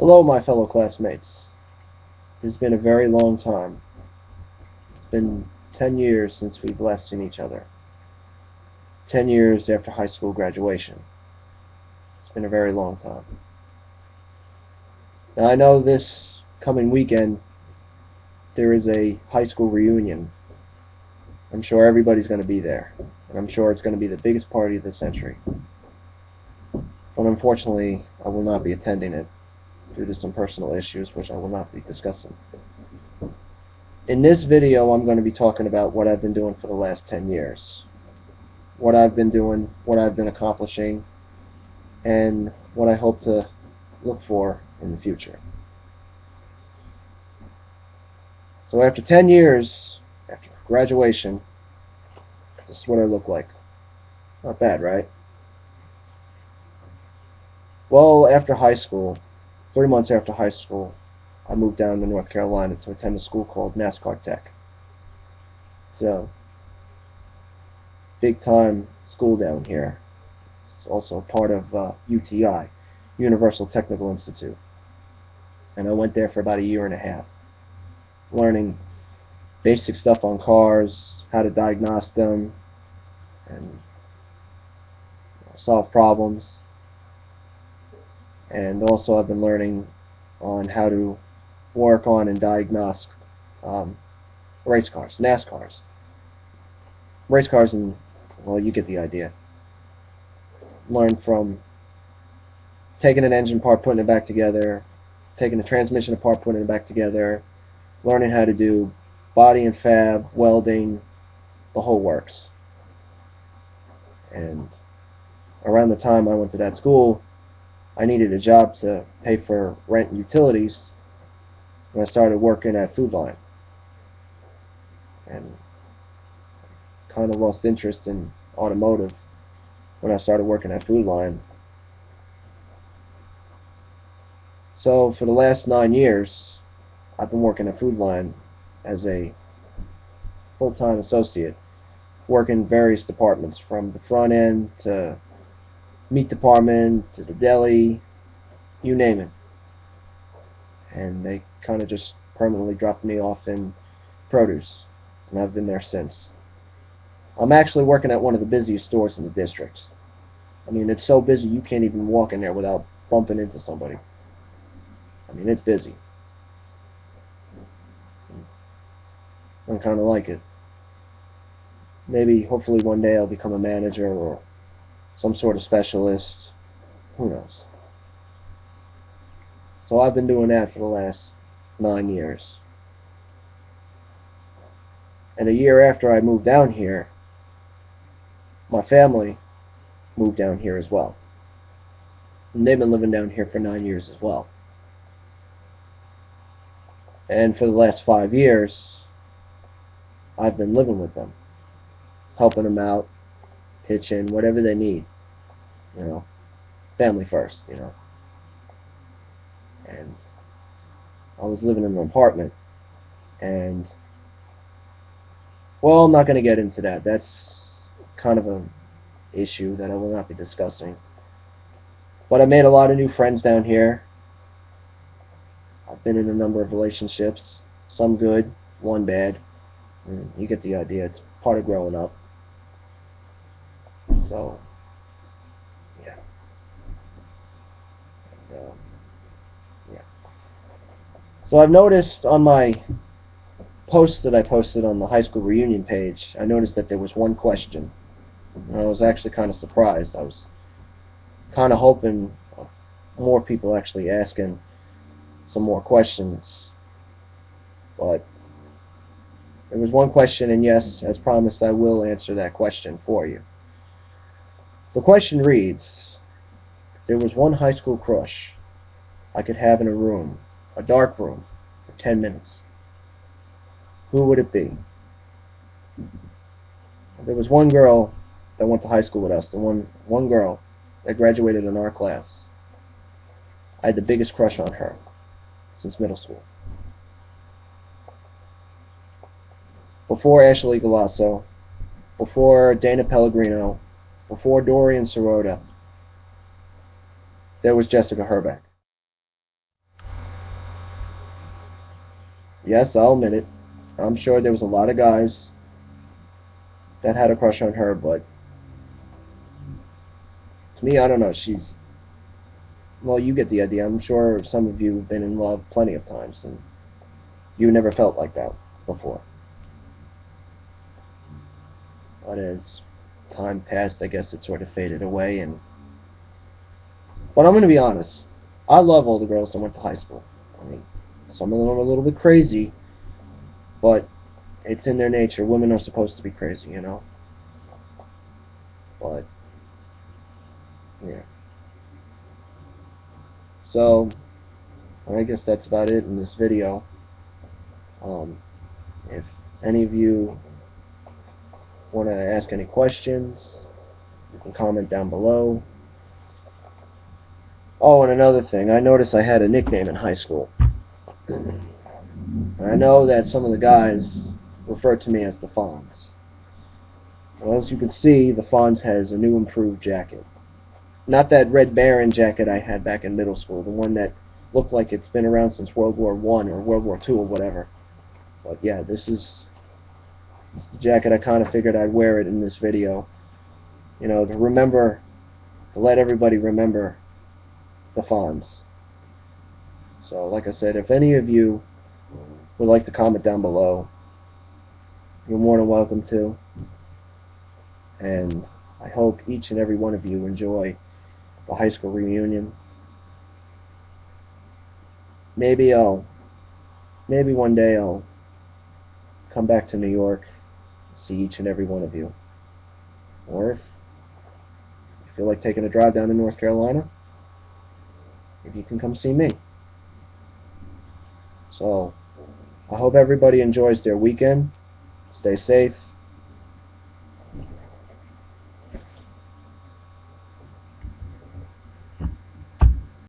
Hello, my fellow classmates. It's been a very long time. It's been 10 years since we've last seen each other. 10 years after high school graduation. It's been a very long time. Now, I know this coming weekend there is a high school reunion. I'm sure everybody's going to be there. And I'm sure it's going to be the biggest party of the century. But unfortunately, I will not be attending it due to some personal issues which I will not be discussing. In this video, I'm going to be talking about what I've been doing for the last 10 years. What I've been doing, what I've been accomplishing, and what I hope to look for in the future. So after 10 years, after graduation, this is what I look like. Not bad, right? Well, after high school, 3 months after high school, I moved down to North Carolina to attend a school called NASCAR Tech. It's a big-time school down here. It's also part of UTI, Universal Technical Institute. And I went there for about a year and a half, learning basic stuff on cars, how to diagnose them, and solve problems. And also I've been learning on how to work on and diagnose race cars, NASCARs. Race cars, and well, you get the idea. Learn from taking an engine apart, putting it back together, taking a transmission apart, putting it back together, learning how to do body and fab, welding, the whole works. And around the time I went to that school, I needed a job to pay for rent and utilities, and I started working at Food Lion. And kind of lost interest in automotive when I started working at Food Lion. So for the last 9 years, I've been working at Food Lion as a full-time associate, working in various departments, from the front end to meat department to the deli, you name it. And they kind of just permanently dropped me off in produce, and I've been there since. I'm actually working at one of the busiest stores in the district. I mean, it's so busy you can't even walk in there without bumping into somebody. I mean, it's busy. I kind of like it. Maybe, hopefully one day I'll become a manager or some sort of specialist. Who knows? So I've been doing that for the last 9 years. And a year after I moved down here, my family moved down here as well. And they've been living down here for 9 years as well. And for the last 5 years, I've been living with them, helping them out, pitching, whatever they need. You know, family first, you know. And I was living in an apartment, and well, I'm not going to get into that. That's kind of an issue that I will not be discussing. But I made a lot of new friends down here. I've been in a number of relationships, some good, one bad. You get the idea. It's part of growing up. So, yeah. Yeah. So I've noticed on my post that I posted on the high school reunion page, I noticed that there was one question. And I was actually kind of surprised. I was kind of hoping more people actually asking some more questions. But there was one question, and yes, as promised, I will answer that question for you. The question reads, if there was one high school crush I could have in a room, a dark room, for 10 minutes, who would it be? There was one girl that went to high school with us, the one girl that graduated in our class. I had the biggest crush on her since middle school. Before Ashley Galasso, before Dana Pellegrino, before Dorian Sirota, there was Jessica Herbeck. yes, I'll admit it. I'm sure there was a lot of guys that had a crush on her, but to me, I don't know. Well, you get the idea. I'm sure some of you have been in love plenty of times, and you never felt like that before. But as time passed, I guess it sort of faded away. But I'm going to be honest. I love all the girls that went to high school. I mean, some of them are a little bit crazy, but it's in their nature. Women are supposed to be crazy, you know. But yeah. So I guess that's about it in this video. If any of you want to ask any questions, you can comment down below. Oh, and another thing, I noticed I had a nickname in high school. I know that some of the guys refer to me as the Fonz. Well, as you can see, the Fonz has a new improved jacket. Not that Red Baron jacket I had back in middle school, the one that looked like it's been around since World War I or World War II or whatever. But yeah, this is the jacket I kind of figured I'd wear it in this video. You know, to let everybody remember the Fonz. So, like I said, if any of you would like to comment down below, you're more than welcome to. And I hope each and every one of you enjoy the high school reunion. Maybe one day I'll come back to New York and see each and every one of you. Or if you feel like taking a drive down to North Carolina, maybe you can come see me. So, I hope everybody enjoys their weekend. Stay safe.